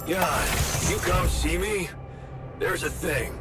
God, you come see me? There's a thing.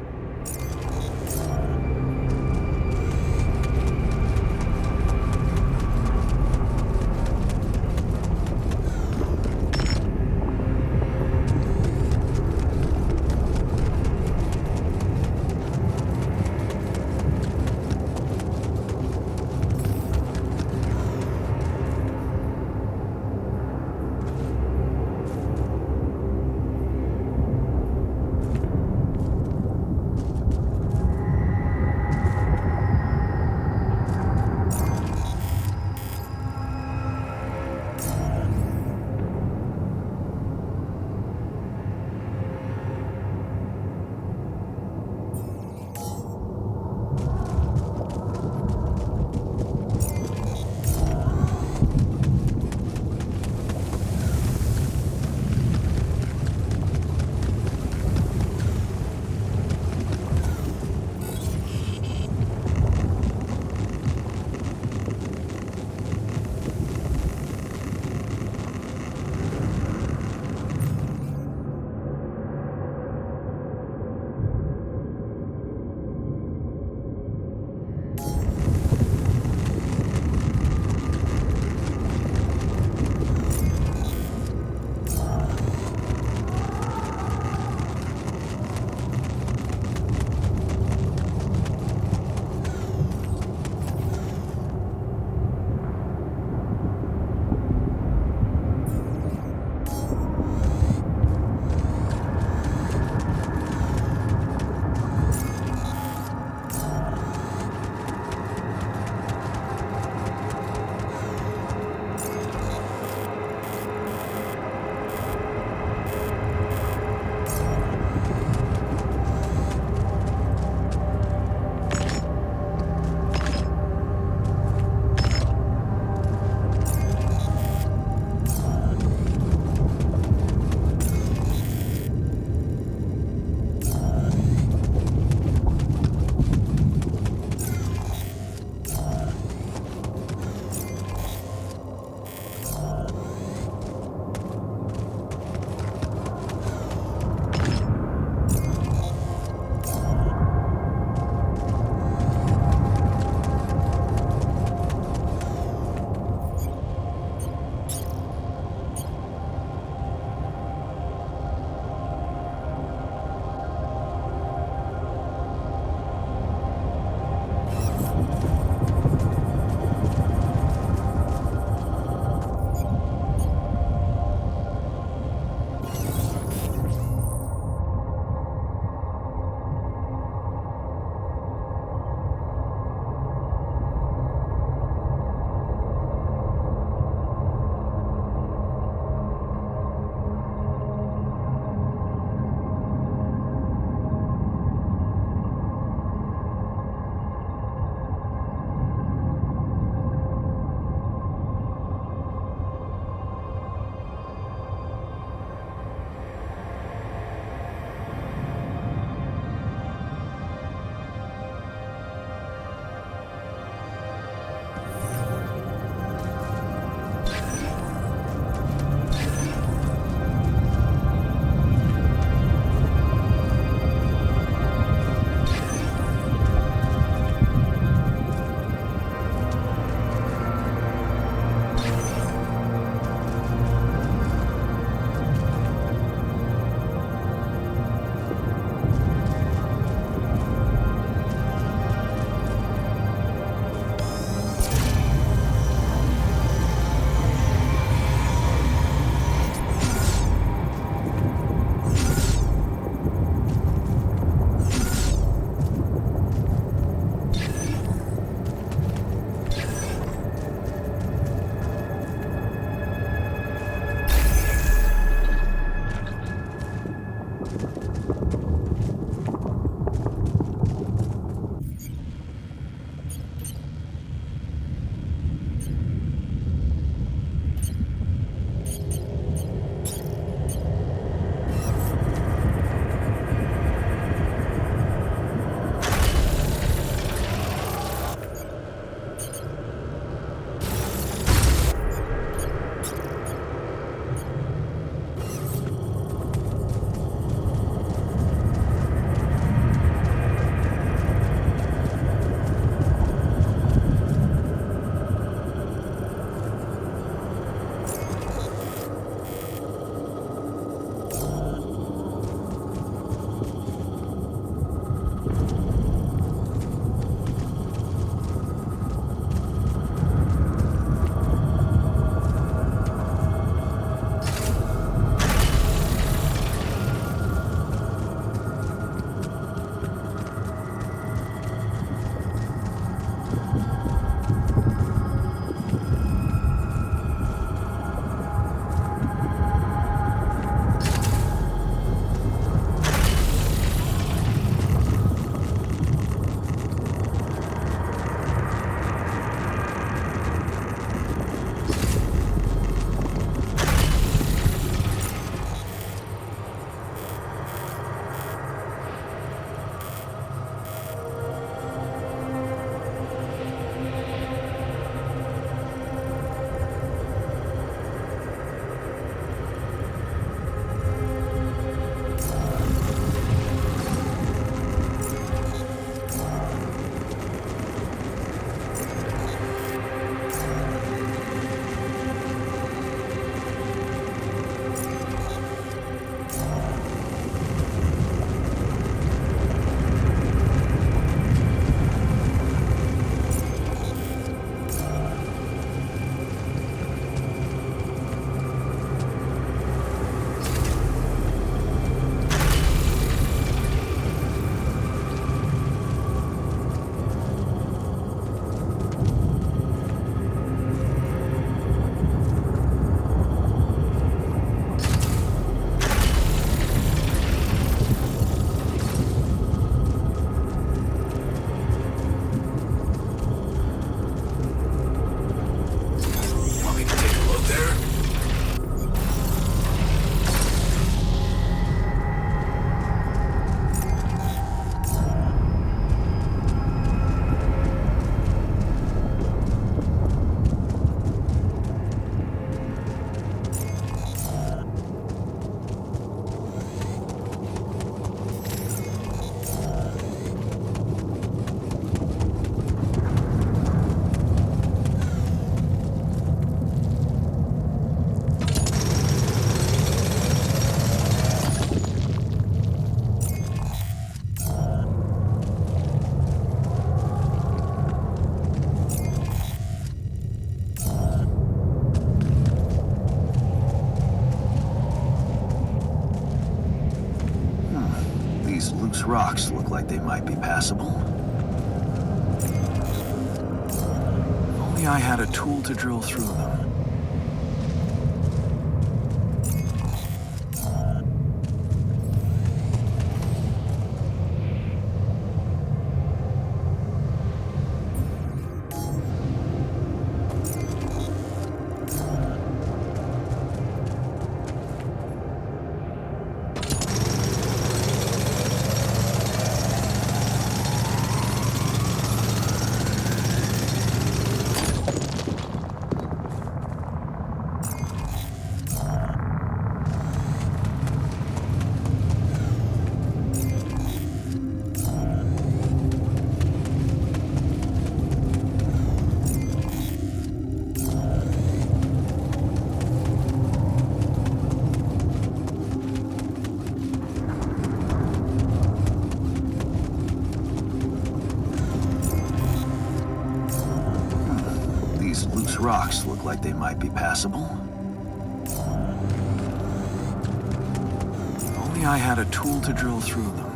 loose rocks look like they might be passable. If only I had a tool to drill through them. Loose rocks look like they might be passable. If only I had a tool to drill through them.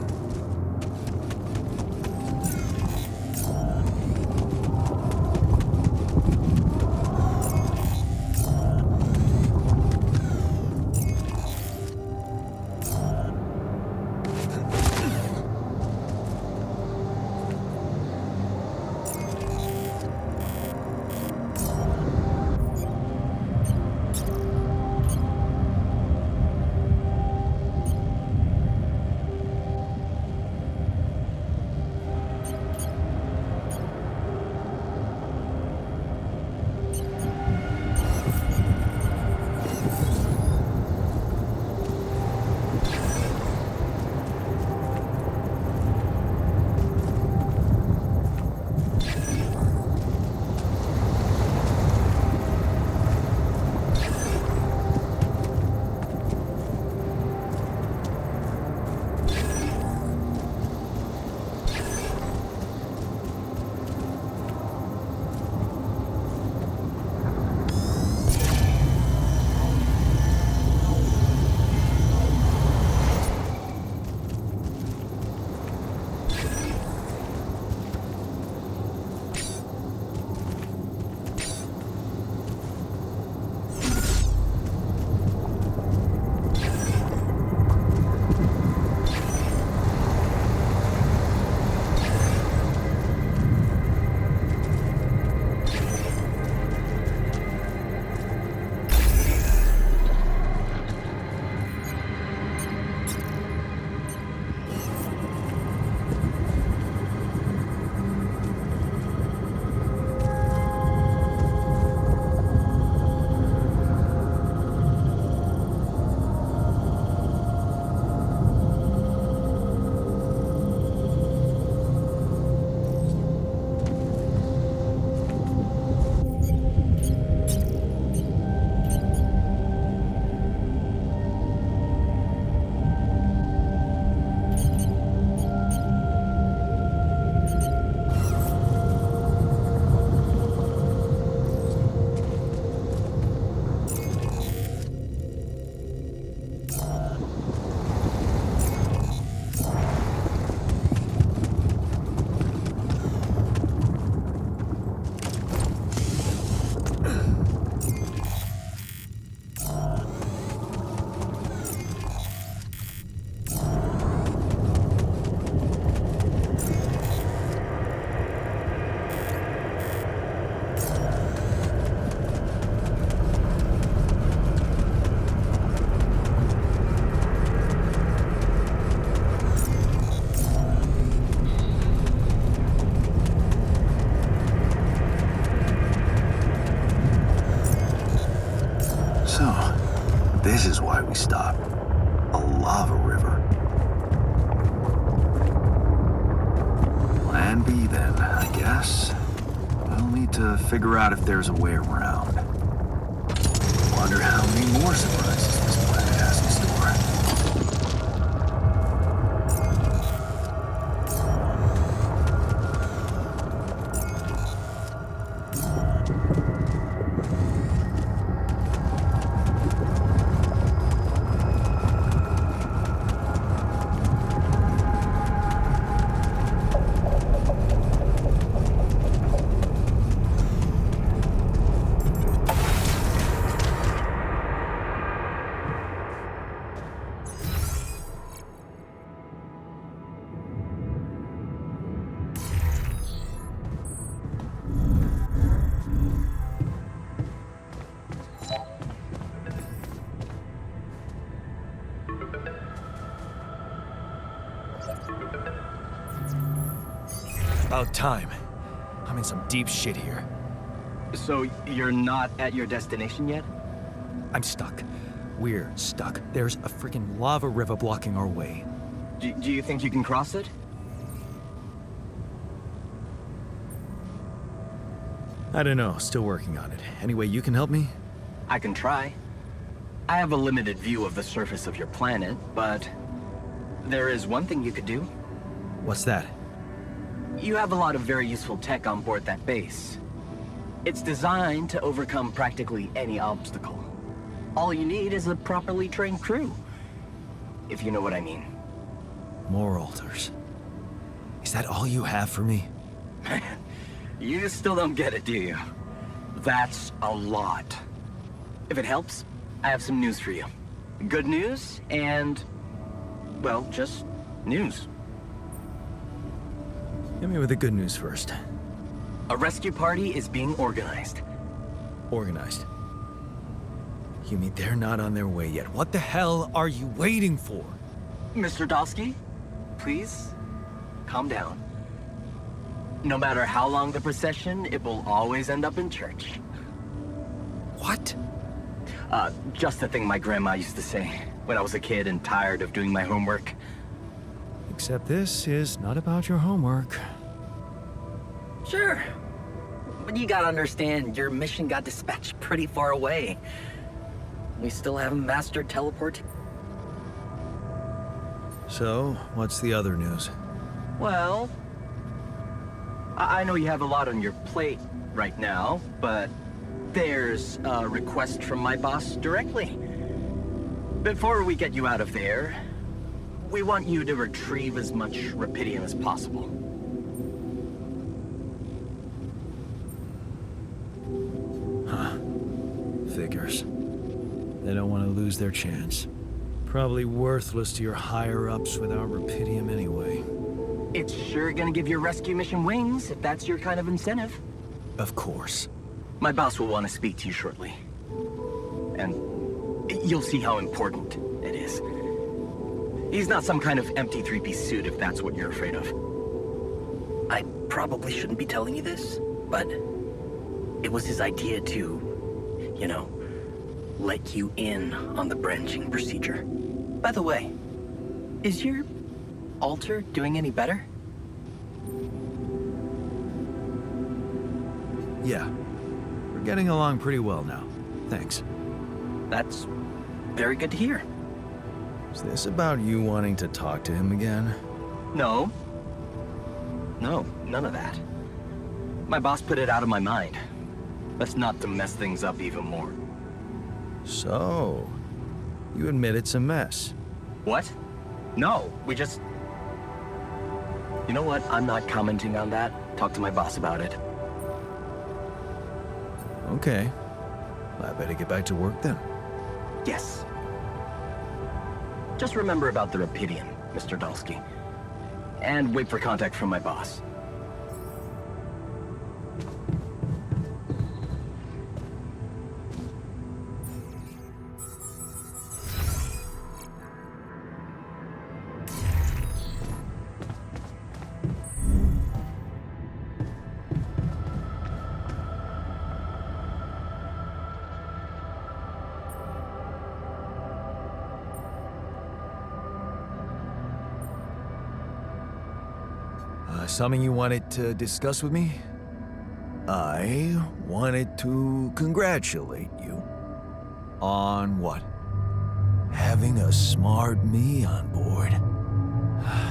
This is why we stopped. A lava river. Plan B then, I guess. We'll need to figure out if there's a way around. Wonder how many more surprises this planet has in store. About time. I'm in some deep shit here. So you're not at your destination yet? I'm stuck. We're stuck. There's a freaking lava river blocking our way. Do you think you can cross it? I don't know, still working on it. Anyway, you can help me? I can try. I have a limited view of the surface of your planet, but there is one thing you could do. What's that? You have a lot of very useful tech on board that base. It's designed to overcome practically any obstacle. All you need is a properly trained crew, if you know what I mean. More altars. Is that all you have for me? You still don't get it, do you? That's a lot. If it helps, I have some news for you. Good news and, well, just news. Hit me with the good news first. A rescue party is being organized. Organized. You mean they're not on their way yet? What the hell are you waiting for? Mr. Dosky, please, calm down. No matter how long the procession, it will always end up in church. What? Just the thing my grandma used to say when I was a kid and tired of doing my homework. Except this is not about your homework. Sure. But you gotta understand, your mission got dispatched pretty far away. We still haven't mastered teleport. So, what's the other news? Well, I know you have a lot on your plate right now, but there's a request from my boss directly. Before we get you out of there, we want you to retrieve as much rupidium as possible. Huh. Figures. They don't want to lose their chance. Probably worthless to your higher-ups without rupidium anyway. It's sure gonna give your rescue mission wings, if that's your kind of incentive. Of course. My boss will want to speak to you shortly. And you'll see how important it is. He's not some kind of empty three-piece suit if that's what you're afraid of. I probably shouldn't be telling you this, but it was his idea to, you know, let you in on the branching procedure. By the way, is your altar doing any better? Yeah. We're getting along pretty well now. Thanks. That's very good to hear. Is this about you wanting to talk to him again? No. No, none of that. My boss put it out of my mind. That's not to mess things up even more. So, you admit it's a mess. What? No, we just... You know what? I'm not commenting on that. Talk to my boss about it. Okay. I better get back to work then. Yes. Just remember about the rupidium, Mr. Dulski. And wait for contact from my boss. Something you wanted to discuss with me? I wanted to congratulate you. On what? Having a smart me on board.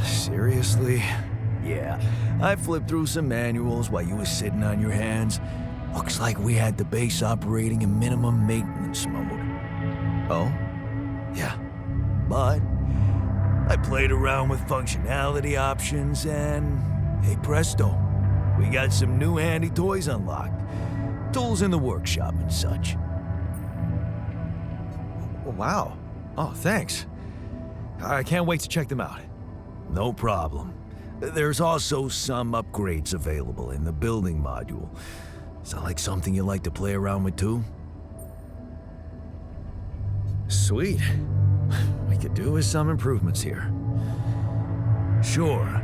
Seriously? Yeah, I flipped through some manuals while you were sitting on your hands. Looks like we had the base operating in minimum maintenance mode. Oh? Yeah. But I played around with functionality options and... hey presto, we got some new handy toys unlocked. Tools in the workshop and such. Wow. Oh, thanks. I can't wait to check them out. No problem. There's also some upgrades available in the building module. Sound like something you like to play around with too? Sweet. We could do with some improvements here. Sure.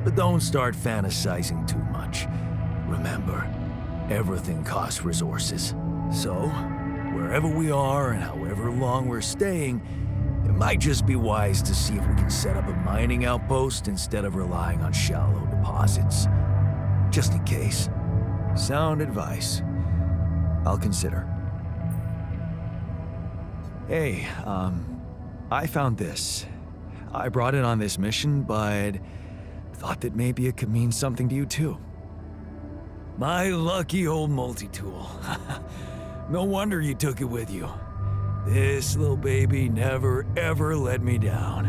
But don't start fantasizing too much. Remember, everything costs resources. So, wherever we are and however long we're staying, it might just be wise to see if we can set up a mining outpost instead of relying on shallow deposits. Just in case. Sound advice. I'll consider. Hey, I found this. I brought it on this mission, but thought that maybe it could mean something to you too. My lucky old multi-tool. No wonder you took it with you. This little baby never ever let me down.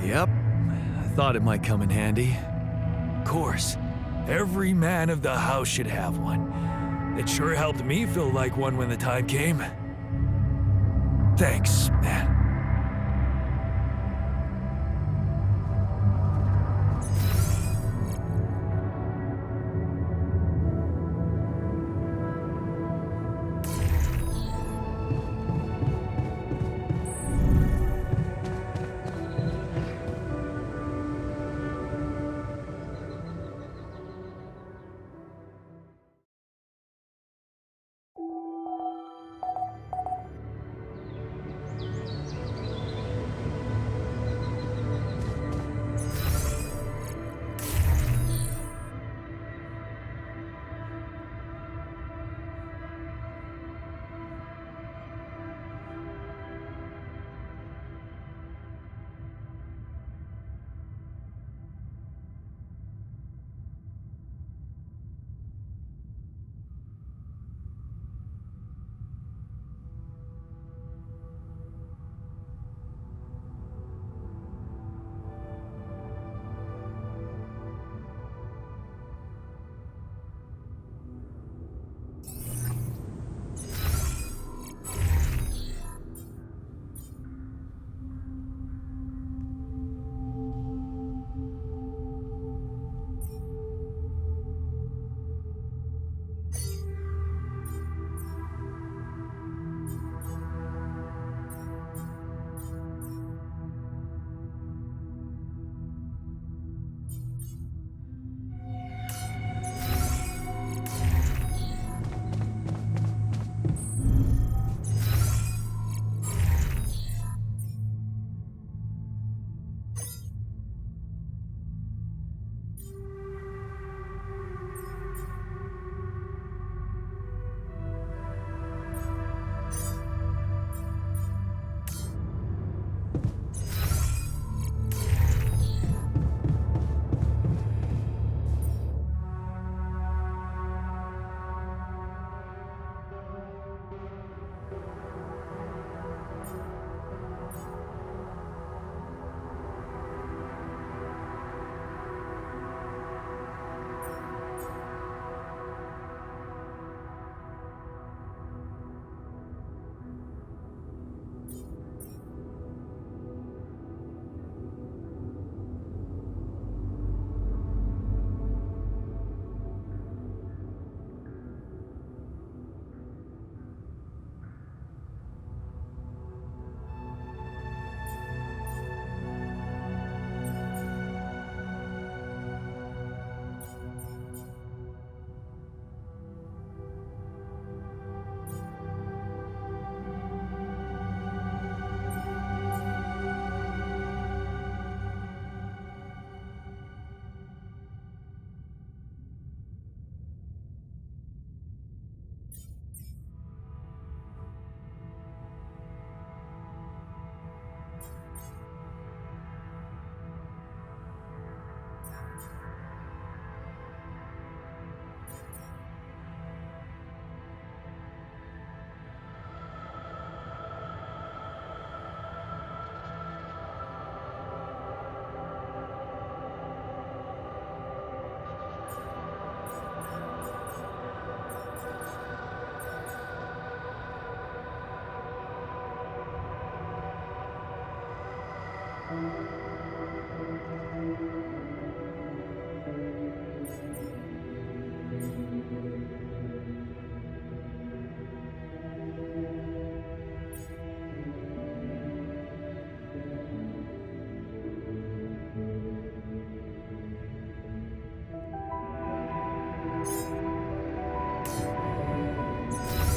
Yep, I thought it might come in handy. Of course, every man of the house should have one. It sure helped me feel like one when the time came. Thanks, man.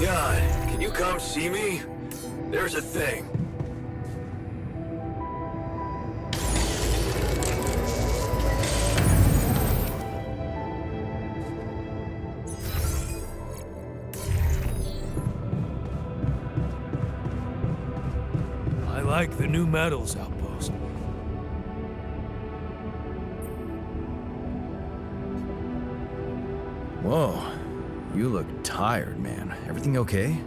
God, can you come see me? There's a thing. I like the new metals outpost. Whoa, you look tired, man. Everything okay?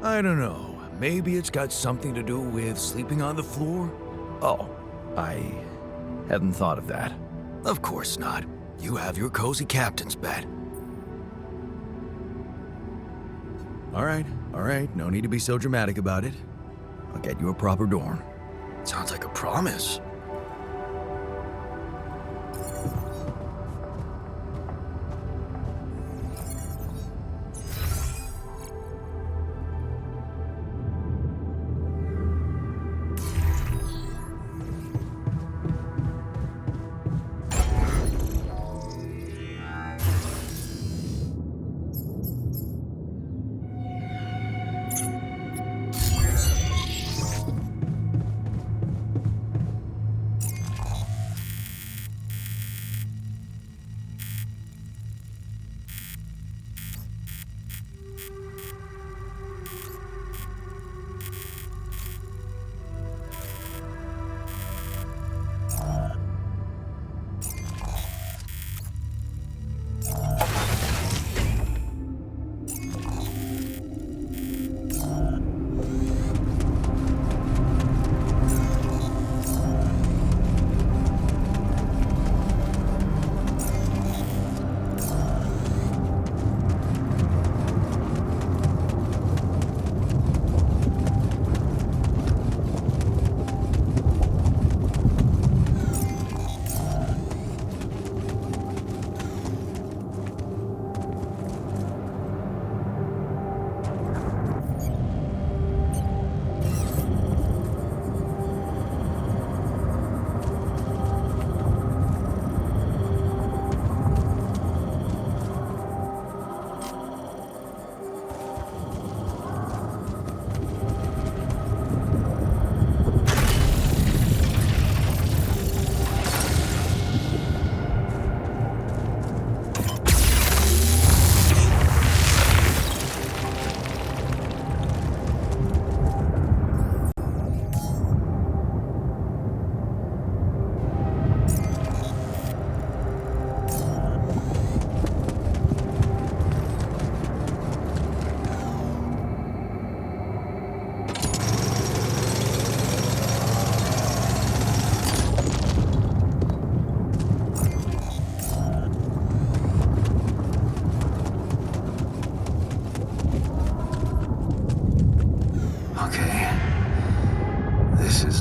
I don't know. Maybe it's got something to do with sleeping on the floor? Oh, I hadn't thought of that. Of course not. You have your cozy captain's bed. All right, no need to be so dramatic about it. I'll get you a proper dorm. Sounds like a promise.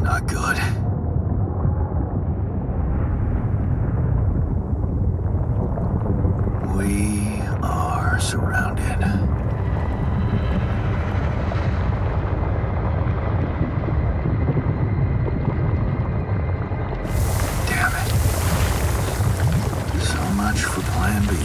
not good. We are surrounded. Damn it. So much for Plan B.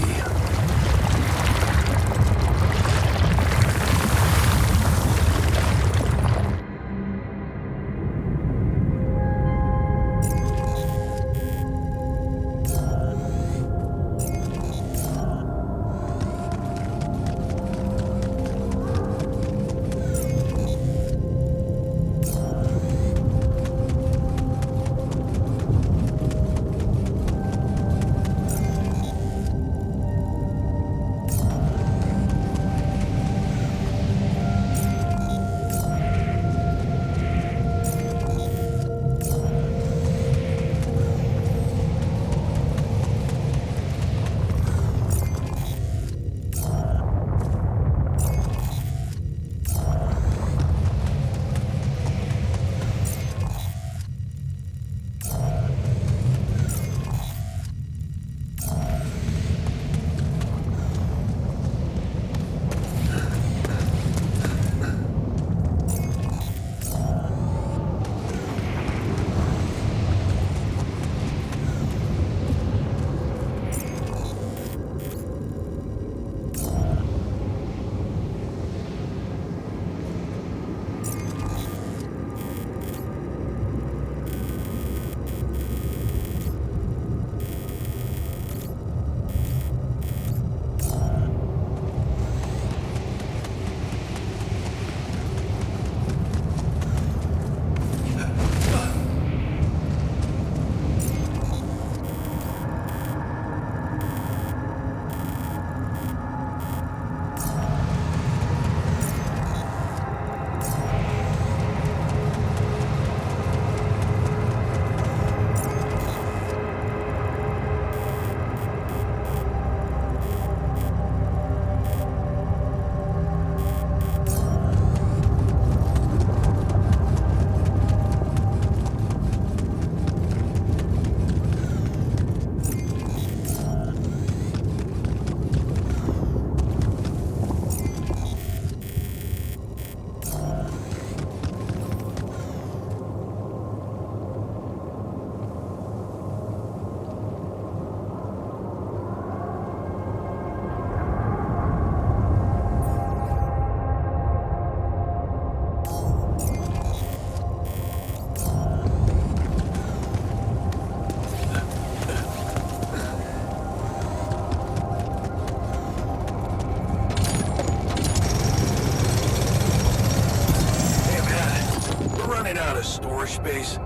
storage space.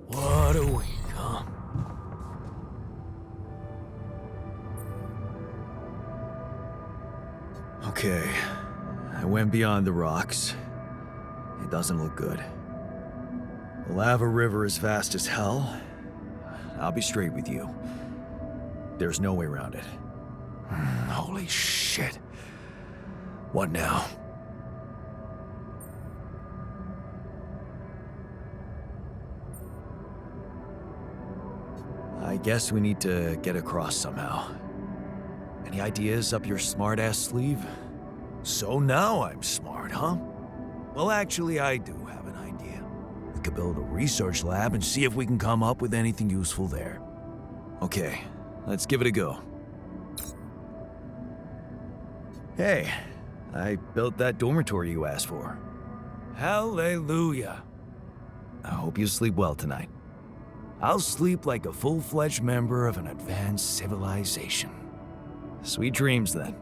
What a week, huh? Okay, I went beyond the rocks. It doesn't look good. The lava river is fast as hell. I'll be straight with you. There's no way around it. Holy shit. What now? I guess we need to get across somehow. Any ideas up your smart-ass sleeve? So now I'm smart, huh? Well, actually, I do have an idea. We could build a research lab and see if we can come up with anything useful there. Okay, let's give it a go. Hey, I built that dormitory you asked for. Hallelujah. I hope you sleep well tonight. I'll sleep like a full-fledged member of an advanced civilization. Sweet dreams, then.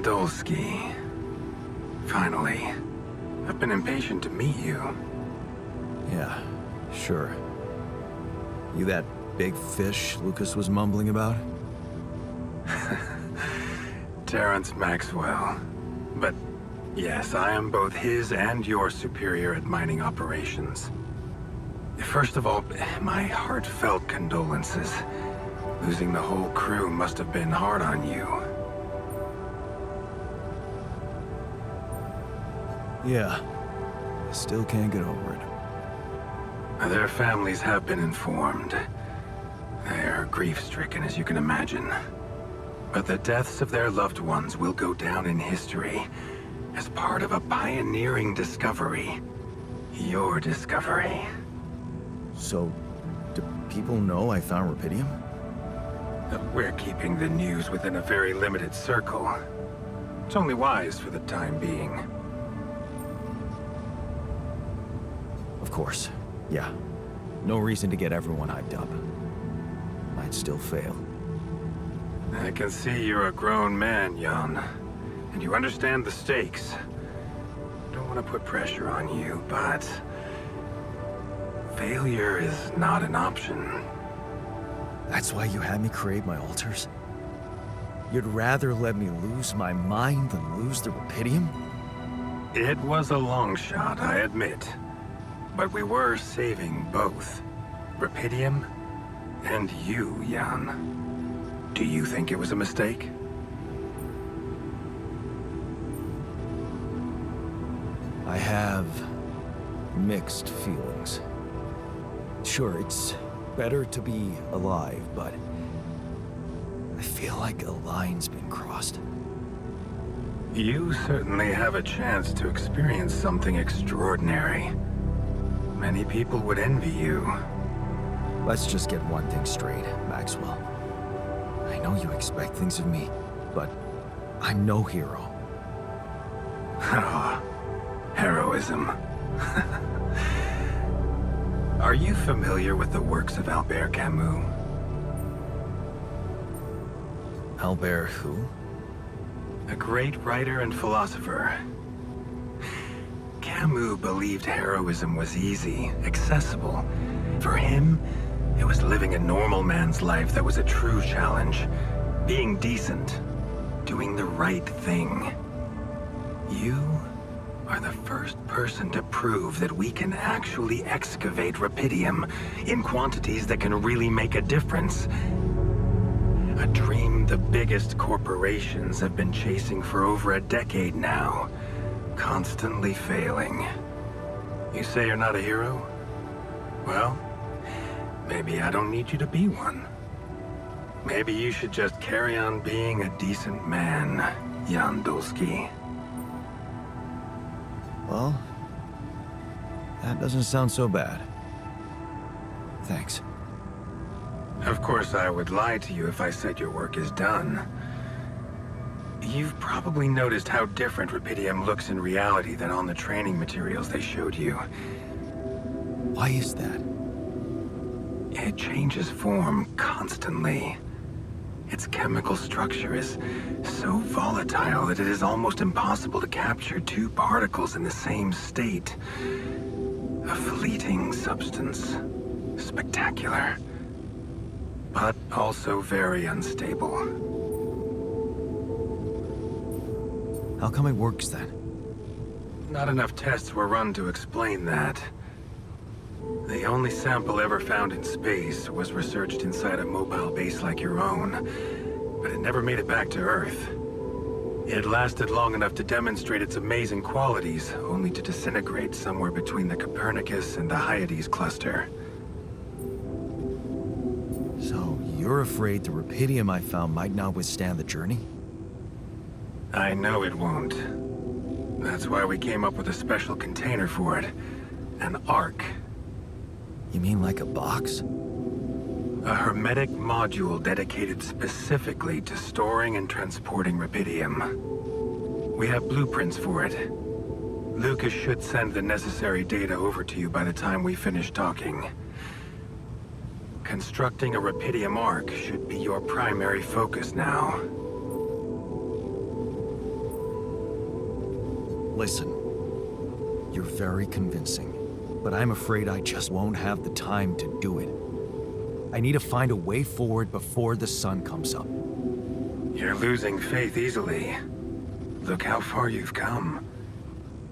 Dolsky. Finally. I've been impatient to meet you. Yeah, sure. You that big fish Lucas was mumbling about? Terrence Maxwell. But yes, I am both his and your superior at mining operations. First of all, my heartfelt condolences. Losing the whole crew must have been hard on you. Yeah. I still can't get over it. Their families have been informed. They're grief-stricken, as you can imagine. But the deaths of their loved ones will go down in history as part of a pioneering discovery. Your discovery. So, do people know I found rubidium? We're keeping the news within a very limited circle. It's only wise for the time being. Of course. Yeah. No reason to get everyone hyped up. Might still fail. I can see you're a grown man, Jan. And you understand the stakes. Don't want to put pressure on you, but... failure is not an option. That's why you had me create my altars? You'd rather let me lose my mind than lose the rubidium? It was a long shot, I admit. But we were saving both. Rubidium and you, Jan. Do you think it was a mistake? I have mixed feelings. Sure, it's better to be alive, but I feel like a line's been crossed. You certainly have a chance to experience something extraordinary. Many people would envy you. Let's just get one thing straight, Maxwell. I know you expect things of me, but I'm no hero. Ah, heroism. Are you familiar with the works of Albert Camus? Albert who? A great writer and philosopher. Camus believed heroism was easy, accessible. For him, it was living a normal man's life that was a true challenge. Being decent. Doing the right thing. You are the first person to prove that we can actually excavate rubidium in quantities that can really make a difference. A dream the biggest corporations have been chasing for over a decade now. Constantly failing. You say you're not a hero? Well, maybe I don't need you to be one. Maybe you should just carry on being a decent man, Jan Dolsky. Well, that doesn't sound so bad. Thanks. Of course, I would lie to you if I said your work is done. You've probably noticed how different rubidium looks in reality than on the training materials they showed you. Why is that? It changes form constantly. Its chemical structure is so volatile that it is almost impossible to capture two particles in the same state. A fleeting substance. Spectacular. But also very unstable. How come it works then? Not enough tests were run to explain that. The only sample ever found in space was researched inside a mobile base like your own, but it never made it back to Earth. It lasted long enough to demonstrate its amazing qualities, only to disintegrate somewhere between the Copernicus and the Hyades cluster. So you're afraid the rubidium I found might not withstand the journey? I know it won't. That's why we came up with a special container for it. An Ark. You mean like a box? A hermetic module dedicated specifically to storing and transporting rubidium. We have blueprints for it. Lucas should send the necessary data over to you by the time we finish talking. Constructing a rubidium Ark should be your primary focus now. Listen, you're very convincing, but I'm afraid I just won't have the time to do it. I need to find a way forward before the sun comes up. You're losing faith easily. Look how far you've come.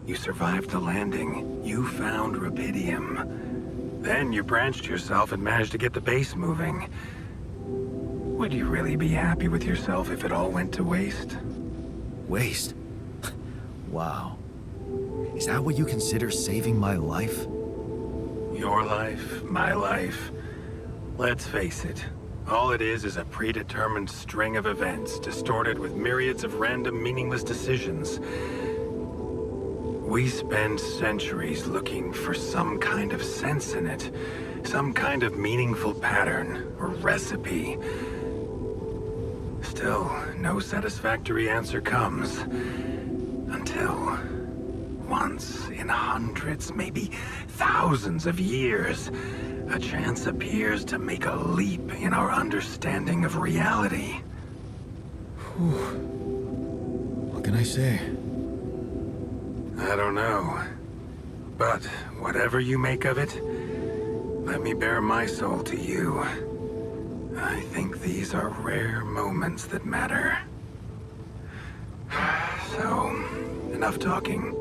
You survived the landing. You found rubidium. Then you branched yourself and managed to get the base moving. Would you really be happy with yourself if it all went to waste? Waste? Wow. Is that what you consider saving my life? Your life, my life. Let's face it, all it is a predetermined string of events, distorted with myriads of random, meaningless decisions. We spend centuries looking for some kind of sense in it, some kind of meaningful pattern or recipe. Still, no satisfactory answer comes. Until, once in hundreds, maybe thousands of years, a chance appears to make a leap in our understanding of reality. What can I say? I don't know. But whatever you make of it, let me bare my soul to you. I think these are rare moments that matter. So, enough talking.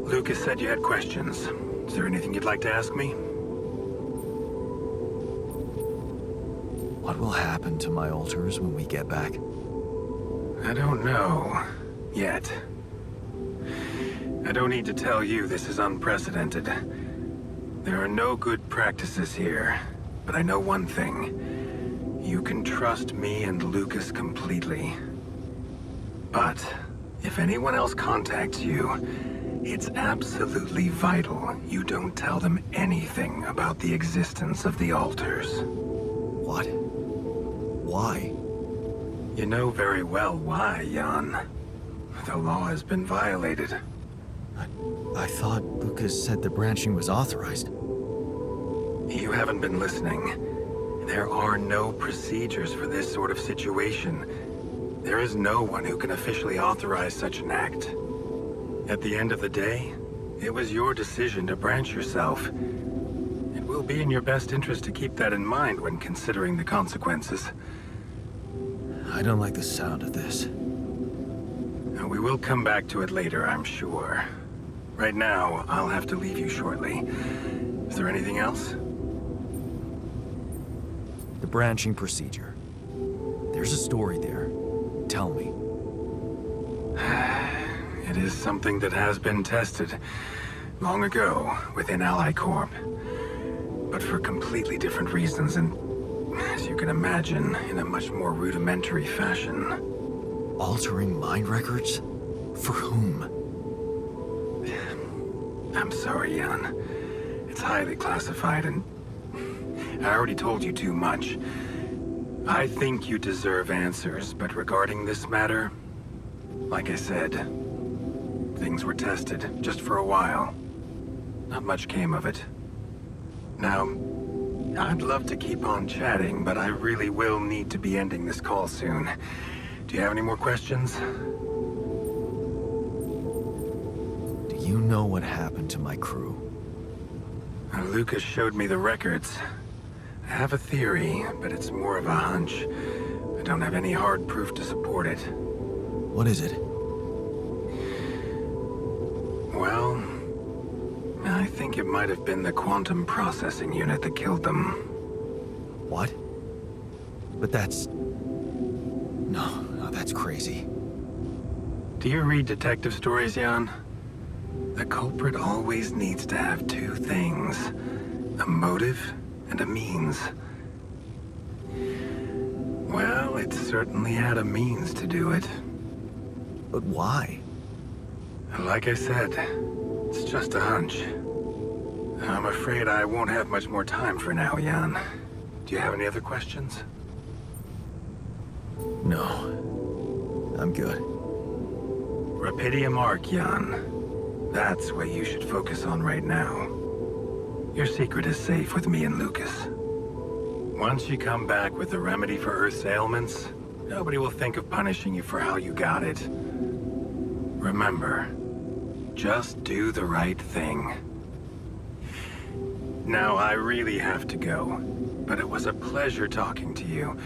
Lucas said you had questions. Is there anything you'd like to ask me? What will happen to my altars when we get back? I don't know. Yet. I don't need to tell you this is unprecedented. There are no good practices here. But I know one thing. You can trust me and Lucas completely. But if anyone else contacts you, it's absolutely vital you don't tell them anything about the existence of the altars. What? Why? You know very well why, Jan. The law has been violated. I thought Lucas said the branching was authorized. You haven't been listening. There are no procedures for this sort of situation. There is no one who can officially authorize such an act. At the end of the day, it was your decision to branch yourself. It will be in your best interest to keep that in mind when considering the consequences. I don't like the sound of this. Now, we will come back to it later, I'm sure. Right now, I'll have to leave you shortly. Is there anything else? The branching procedure. There's a story there. Tell me. It is something that has been tested long ago within Ally Corp. But for completely different reasons and, as you can imagine, in a much more rudimentary fashion. Altering mind records? For whom? I'm sorry, Jan. It's highly classified and I already told you too much. I think you deserve answers, but regarding this matter, like I said, things were tested just for a while. Not much came of it. Now, I'd love to keep on chatting, but I really will need to be ending this call soon. Do you have any more questions? Do you know what happened to my crew? Lucas showed me the records. I have a theory, but it's more of a hunch. I don't have any hard proof to support it. What is it? Well, I think it might have been the quantum processing unit that killed them. What? But that's... No, that's crazy. Do you read detective stories, Jan? The culprit always needs to have two things. A motive and a means. Well, it certainly had a means to do it. But why? Like I said, it's just a hunch. I'm afraid I won't have much more time for now, Jan. Do you have any other questions? No. I'm good. Rubidium Arc, Jan. That's what you should focus on right now. Your secret is safe with me and Lucas. Once you come back with a remedy for Earth's ailments, nobody will think of punishing you for how you got it. Remember, Just do the right thing. Now, I really have to go, but it was a pleasure talking to you,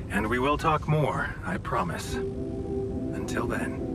and we will talk more, I promise. Until then.